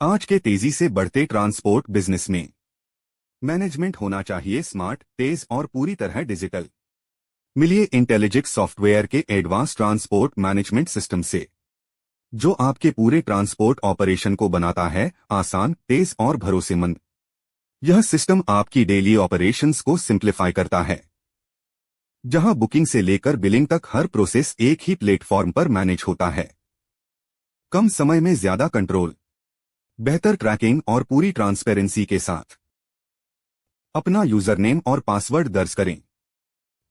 आज के तेजी से बढ़ते ट्रांसपोर्ट बिजनेस में मैनेजमेंट होना चाहिए स्मार्ट, तेज और पूरी तरह डिजिटल। मिलिए इंटेलिजेक्स सॉफ्टवेयर के एडवांस ट्रांसपोर्ट मैनेजमेंट सिस्टम से, जो आपके पूरे ट्रांसपोर्ट ऑपरेशन को बनाता है आसान, तेज और भरोसेमंद। यह सिस्टम आपकी डेली ऑपरेशंस को सिंप्लीफाई करता है, जहां बुकिंग से लेकर बिलिंग तक हर प्रोसेस एक ही प्लेटफॉर्म पर मैनेज होता है। कम समय में ज्यादा कंट्रोल, बेहतर ट्रैकिंग और पूरी ट्रांसपेरेंसी के साथ। अपना यूजरनेम और पासवर्ड दर्ज करें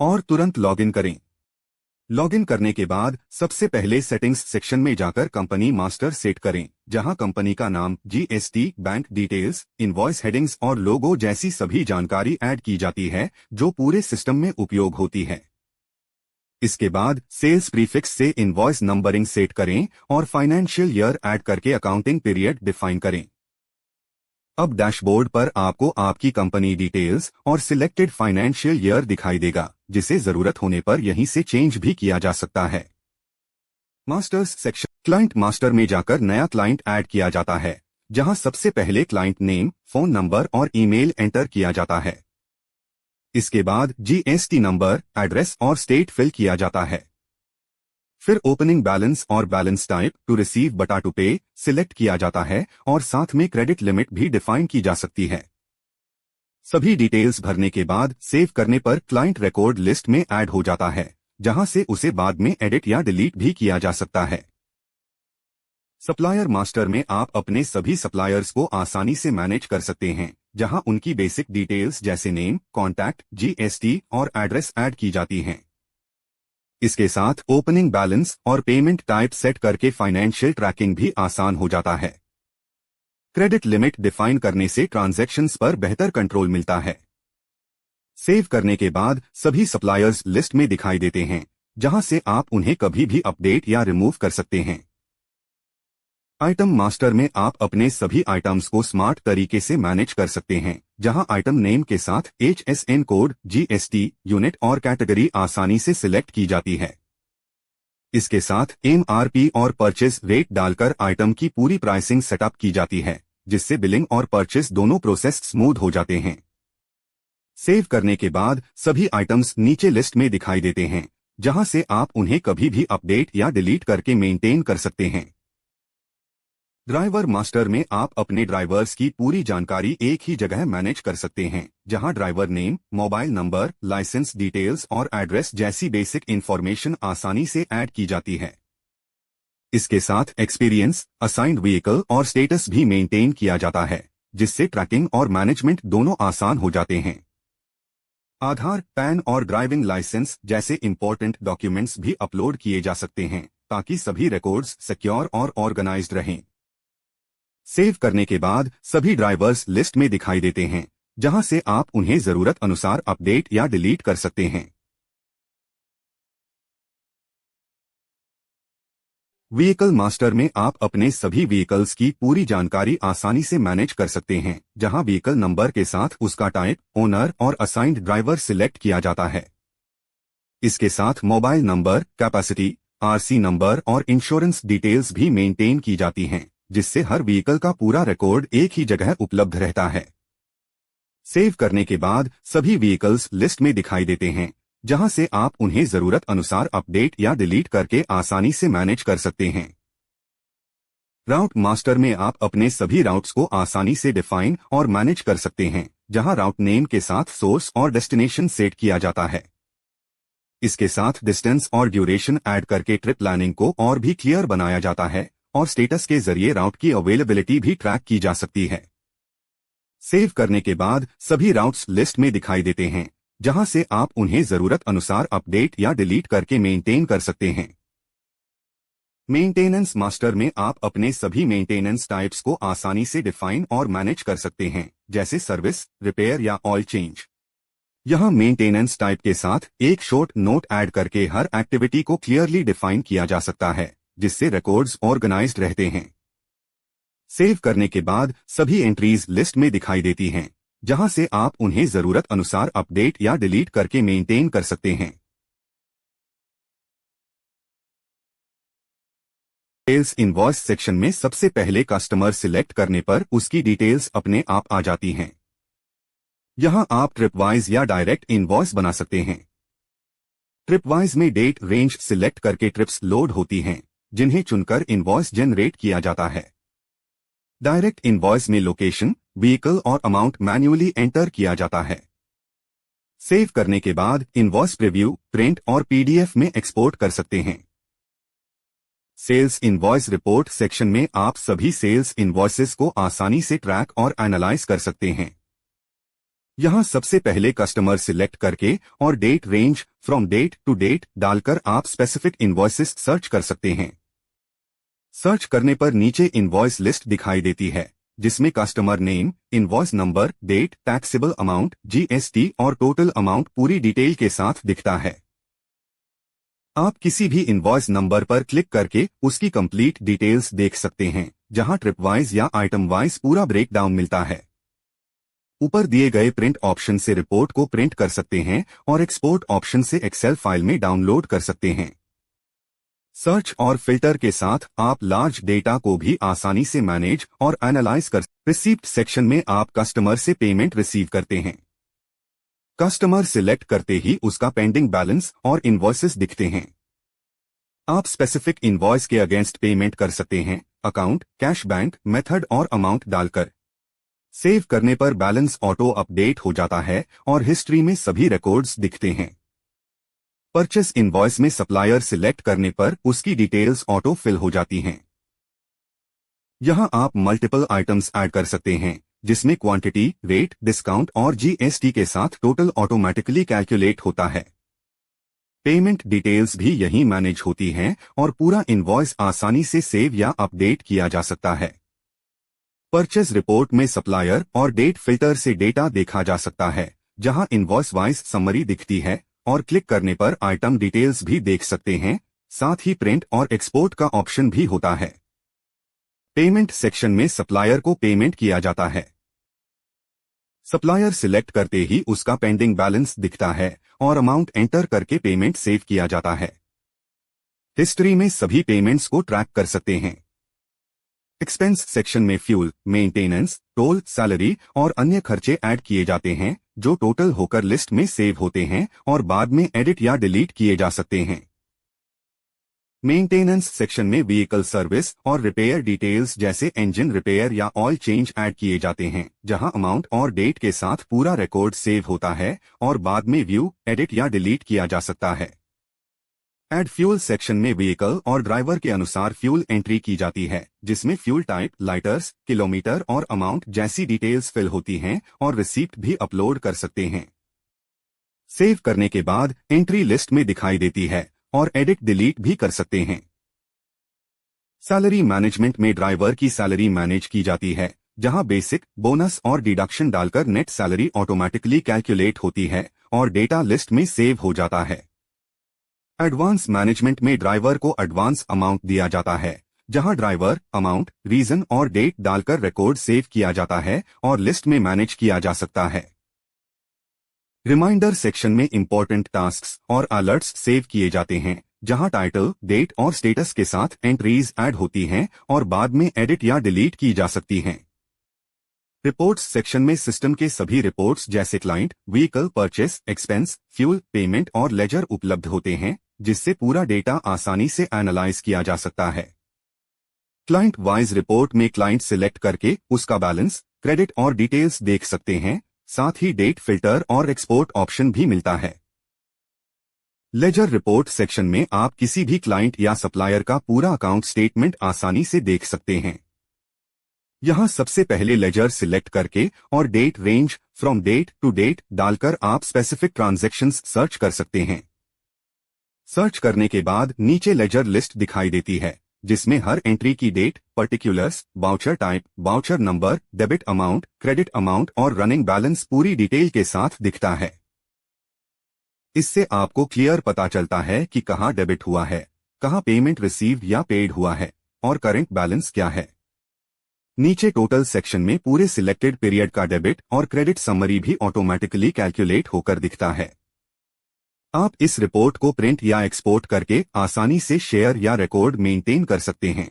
और तुरंत लॉगिन करें। लॉगिन करने के बाद सबसे पहले सेटिंग्स सेक्शन में जाकर कंपनी मास्टर सेट करें, जहां कंपनी का नाम, GST, bank details, invoice headings और लोगो जैसी सभी जानकारी ऐड की जाती है जो पूरे सिस्टम में उपयोग होती है। इसके बाद सेल्स प्रीफिक्स से इनवॉइस नंबरिंग सेट करें और फाइनेंशियल ईयर ऐड करके अकाउंटिंग पीरियड डिफाइन करें। अब डैशबोर्ड पर आपको आपकी कंपनी डिटेल्स और सिलेक्टेड फाइनेंशियल ईयर दिखाई देगा, जिसे जरूरत होने पर यहीं से चेंज भी किया जा सकता है। मास्टर्स सेक्शन, क्लाइंट मास्टर में जाकर नया क्लाइंट ऐड किया जाता है, जहां सबसे पहले क्लाइंट नेम, फोन नंबर और ईमेल एंटर किया जाता है। इसके बाद जीएसटी नंबर, एड्रेस और स्टेट फिल किया जाता है। फिर ओपनिंग बैलेंस और बैलेंस टाइप, टू रिसीव बटा टू पे सिलेक्ट किया जाता है और साथ में क्रेडिट लिमिट भी डिफाइन की जा सकती है। सभी डिटेल्स भरने के बाद सेव करने पर क्लाइंट रिकॉर्ड लिस्ट में ऐड हो जाता है, जहां से उसे बाद में एडिट या डिलीट भी किया जा सकता है। सप्लायर मास्टर में आप अपने सभी सप्लायर्स को आसानी से मैनेज कर सकते हैं, जहां उनकी बेसिक डिटेल्स जैसे नेम, कॉन्टैक्ट, जीएसटी और एड्रेस ऐड की जाती हैं। इसके साथ ओपनिंग बैलेंस और पेमेंट टाइप सेट करके फाइनेंशियल ट्रैकिंग भी आसान हो जाता है। क्रेडिट लिमिट डिफाइन करने से ट्रांजैक्शंस पर बेहतर कंट्रोल मिलता है। सेव करने के बाद सभी सप्लायर्स लिस्ट में दिखाई देते हैं, जहां से आप उन्हें कभी भी अपडेट या रिमूव कर सकते हैं। आइटम मास्टर में आप अपने सभी आइटम्स को स्मार्ट तरीके से मैनेज कर सकते हैं, जहां आइटम नेम के साथ HSN कोड, जीएसटी, यूनिट और कैटेगरी आसानी से सिलेक्ट की जाती है। इसके साथ MRP और परचेज रेट डालकर आइटम की पूरी प्राइसिंग सेटअप की जाती है, जिससे बिलिंग और परचेज दोनों प्रोसेस स्मूथ हो जाते हैं। सेव करने के बाद सभी आइटम्स नीचे लिस्ट में दिखाई देते हैं, जहां से आप उन्हें कभी भी अपडेट या डिलीट करके मेंटेन कर सकते हैं। ड्राइवर मास्टर में आप अपने ड्राइवर्स की पूरी जानकारी एक ही जगह मैनेज कर सकते हैं, जहां driver name, mobile number, licence details और एड्रेस जैसी बेसिक इंफॉर्मेशन आसानी से ऐड की जाती है। इसके साथ एक्सपीरियंस, असाइंड व्हीकल और स्टेटस भी मेंटेन किया जाता है, जिससे ट्रैकिंग और मैनेजमेंट दोनों आसान हो जाते हैं। आधार, पैन और ड्राइविंग लाइसेंस जैसे इंपॉर्टेंट डॉक्यूमेंट्स भी अपलोड किए जा सकते हैं, ताकि सभी रिकॉर्ड्स सिक्योर और ऑर्गेनाइज्ड रहें। सेव करने के बाद सभी ड्राइवर्स लिस्ट में दिखाई देते हैं, जहां से आप उन्हें जरूरत अनुसार अपडेट या डिलीट कर सकते हैं। व्हीकल मास्टर में आप अपने सभी व्हीकल्स की पूरी जानकारी आसानी से मैनेज कर सकते हैं, जहां व्हीकल नंबर के साथ उसका टाइप, ओनर और असाइंड ड्राइवर सिलेक्ट किया जाता है। इसके साथ mobile number, capacity, RC number और इंश्योरेंस डिटेल्स भी मेंटेन की जाती हैं, जिससे हर व्हीकल का पूरा रिकॉर्ड एक ही जगह उपलब्ध रहता है। सेव करने के बाद सभी व्हीकल्स लिस्ट में दिखाई देते हैं, जहां से आप उन्हें जरूरत अनुसार अपडेट या डिलीट करके आसानी से मैनेज कर सकते हैं। राउट मास्टर में आप अपने सभी राउट्स को आसानी से डिफाइन और मैनेज कर सकते हैं, जहां राउट नेम के साथ सोर्स और डेस्टिनेशन सेट किया जाता है। इसके साथ डिस्टेंस और ड्यूरेशन ऐड करके ट्रिप प्लानिंग को और भी क्लियर बनाया जाता है और स्टेटस के जरिए राउट की अवेलेबिलिटी भी ट्रैक की जा सकती है। सेव करने के बाद सभी राउट्स लिस्ट में दिखाई देते हैं, जहां से आप उन्हें जरूरत अनुसार अपडेट या डिलीट करके मेंटेन कर सकते हैं। मेंटेनेंस मास्टर में आप अपने सभी मेंटेनेंस टाइप्स को आसानी से डिफाइन और मैनेज कर सकते हैं, जैसे सर्विस, रिपेयर या ऑयल चेंज। यहां मेंटेनेंस टाइप के साथ एक शॉर्ट नोट ऐड करके हर एक्टिविटी को क्लियरली डिफाइन किया जा सकता है, जिससे रिकॉर्ड्स ऑर्गेनाइज्ड रहते हैं। सेव करने के बाद सभी एंट्रीज लिस्ट में दिखाई देती हैं, जहां से आप उन्हें जरूरत अनुसार अपडेट या डिलीट करके मेंटेन कर सकते हैं। सेल्स इनवॉइस सेक्शन में सबसे पहले कस्टमर सिलेक्ट करने पर उसकी डिटेल्स अपने आप आ जाती हैं। यहां आप ट्रिपवाइज या डायरेक्ट इनवॉइस बना सकते हैं। ट्रिपवाइज में डेट रेंज सिलेक्ट करके ट्रिप्स लोड होती हैं, जिन्हें चुनकर इनवॉइस जनरेट किया जाता है। डायरेक्ट इनवॉइस में लोकेशन, व्हीकल और अमाउंट मैन्युअली एंटर किया जाता है। सेव करने के बाद इनवॉइस प्रीव्यू, प्रिंट और पीडीएफ में एक्सपोर्ट कर सकते हैं। सेल्स इनवॉइस रिपोर्ट सेक्शन में आप सभी सेल्स इनवॉइसेस को आसानी से ट्रैक और एनालाइज कर सकते हैं। यहां सबसे पहले कस्टमर सिलेक्ट करके और date range from date to date डालकर आप स्पेसिफिक इनवॉइसेस सर्च कर सकते हैं। सर्च करने पर नीचे इनवॉइस लिस्ट दिखाई देती है, जिसमें customer name, invoice number, date, taxable amount, GST और टोटल अमाउंट पूरी डिटेल के साथ दिखता है। आप किसी भी इनवॉइस नंबर पर क्लिक करके उसकी कंप्लीट डिटेल्स देख सकते हैं, जहां ट्रिप वाइज या आइटम वाइज पूरा ब्रेकडाउन मिलता है। ऊपर दिए गए प्रिंट ऑप्शन से रिपोर्ट को प्रिंट कर सकते हैं और एक्सपोर्ट ऑप्शन से एक्सेल फाइल में डाउनलोड कर सकते हैं। सर्च और फिल्टर के साथ आप लार्ज डेटा को भी आसानी से मैनेज और एनालाइज कर। रिसीप्ट सेक्शन में आप कस्टमर से पेमेंट रिसीव करते हैं। कस्टमर सिलेक्ट करते ही उसका पेंडिंग बैलेंस और इनवॉइसेस दिखते हैं। आप स्पेसिफिक इनवॉइस के अगेंस्ट पेमेंट कर सकते हैं, अकाउंट, कैश बैंक, मेथड और अमाउंट डालकर। सेव करने पर बैलेंस ऑटो अपडेट हो जाता है और हिस्ट्री में सभी रिकॉर्ड्स दिखते हैं। परचेस इनवॉइस में सप्लायर सिलेक्ट करने पर उसकी डिटेल्स ऑटो फिल हो जाती हैं। यहां आप मल्टीपल आइटम्स ऐड कर सकते हैं, जिसमें क्वांटिटी, रेट, डिस्काउंट और जीएसटी के साथ टोटल ऑटोमेटिकली कैलकुलेट होता है। पेमेंट डिटेल्स भी यहीं मैनेज होती हैं और पूरा इनवॉइस आसानी से सेव या अपडेट किया जा सकता है। परचेज रिपोर्ट में सप्लायर और डेट फिल्टर से डेटा देखा जा सकता है, जहां इनवॉइस वाइज समरी दिखती है और क्लिक करने पर आइटम डिटेल्स भी देख सकते हैं। साथ ही प्रिंट और एक्सपोर्ट का ऑप्शन भी होता है। पेमेंट सेक्शन में सप्लायर को पेमेंट किया जाता है। सप्लायर सिलेक्ट करते ही उसका पेंडिंग बैलेंस दिखता है और अमाउंट एंटर करके पेमेंट सेव किया जाता है। हिस्ट्री में सभी पेमेंट्स को ट्रैक कर सकते हैं। एक्सपेंस सेक्शन में फ्यूल, मेंटेनेंस, टोल, सैलरी और अन्य खर्चे ऐड किए जाते हैं, जो टोटल होकर लिस्ट में सेव होते हैं और बाद में एडिट या डिलीट किए जा सकते हैं। मेंटेनेंस सेक्शन में व्हीकल सर्विस और रिपेयर डिटेल्स जैसे इंजन रिपेयर या ऑयल चेंज ऐड किए जाते हैं, जहां अमाउंट और डेट के साथ पूरा रिकॉर्ड सेव होता है और बाद में व्यू, एडिट या डिलीट किया जा सकता है। ऐड फ्यूल सेक्शन में व्हीकल और ड्राइवर के अनुसार फ्यूल एंट्री की जाती है, जिसमें फ्यूल टाइप, लाइटर्स, किलोमीटर और अमाउंट जैसी डिटेल्स फिल होती हैं और रिसीप्ट भी अपलोड कर सकते हैं। सेव करने के बाद एंट्री लिस्ट में दिखाई देती है और एडिट डिलीट भी कर सकते हैं। सैलरी मैनेजमेंट में ड्राइवर की सैलरी मैनेज की जाती है, जहां बेसिक, बोनस और डिडक्शन डालकर नेट सैलरी ऑटोमेटिकली कैलकुलेट होती है और डेटा लिस्ट में सेव हो जाता है। एडवांस मैनेजमेंट में ड्राइवर को एडवांस अमाउंट दिया जाता है, जहां ड्राइवर, अमाउंट, रीजन और डेट डालकर रिकॉर्ड सेव किया जाता है और लिस्ट में मैनेज किया जा सकता है। रिमाइंडर सेक्शन में इंपॉर्टेंट टास्क्स और अलर्ट्स सेव किए जाते हैं, जहां टाइटल, डेट और स्टेटस के साथ एंट्रीज ऐड होती हैं और बाद में एडिट या डिलीट की जा सकती हैं। रिपोर्ट्स सेक्शन में सिस्टम के सभी रिपोर्ट्स जैसे client, vehicle purchase, expense, fuel, payment और लेजर उपलब्ध होते हैं, जिससे पूरा डेटा आसानी से एनालाइज किया जा सकता है। क्लाइंट वाइज रिपोर्ट में क्लाइंट सिलेक्ट करके उसका बैलेंस, क्रेडिट और डिटेल्स देख सकते हैं। साथ ही डेट फिल्टर और एक्सपोर्ट ऑप्शन भी मिलता है। लेजर रिपोर्ट सेक्शन में आप किसी भी क्लाइंट या सप्लायर का पूरा अकाउंट स्टेटमेंट आसानी से देख सकते हैं। यहां सबसे पहले लेजर सिलेक्ट करके और date range from date to date डालकर आप स्पेसिफिक ट्रांजैक्शंस सर्च कर सकते हैं। सर्च करने के बाद नीचे लेजर लिस्ट दिखाई देती है, जिसमें हर एंट्री की date, particulars, voucher type, voucher number, debit amount, credit amount और रनिंग बैलेंस पूरी डिटेल के साथ दिखता है। इससे आपको क्लियर पता चलता है कि कहां डेबिट हुआ है, कहां पेमेंट रिसीव या पेड हुआ है और करंट बैलेंस क्या है। नीचे टोटल सेक्शन में पूरे सिलेक्टेड पीरियड का डेबिट और क्रेडिट समरी भी ऑटोमेटिकली कैलकुलेट होकर दिखता है। आप इस रिपोर्ट को प्रिंट या एक्सपोर्ट करके आसानी से शेयर या रिकॉर्ड मेंटेन कर सकते हैं।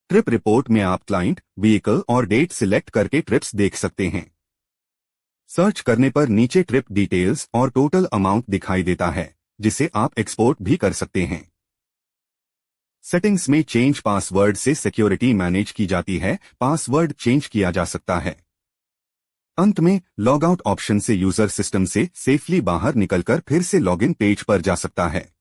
ट्रिप रिपोर्ट में आप क्लाइंट, व्हीकल और डेट सिलेक्ट करके ट्रिप्स देख सकते हैं। सर्च करने पर नीचे ट्रिप डिटेल्स और टोटल अमाउंट दिखाई देता है, जिसे आप एक्सपोर्ट भी कर सकते हैं। सेटिंग्स में चेंज पासवर्ड से सिक्योरिटी मैनेज की जाती है, पासवर्ड चेंज किया जा सकता है। अंत में लॉग आउट ऑप्शन से यूजर सिस्टम से सेफली बाहर निकलकर फिर से लॉगिन पेज पर जा सकता है।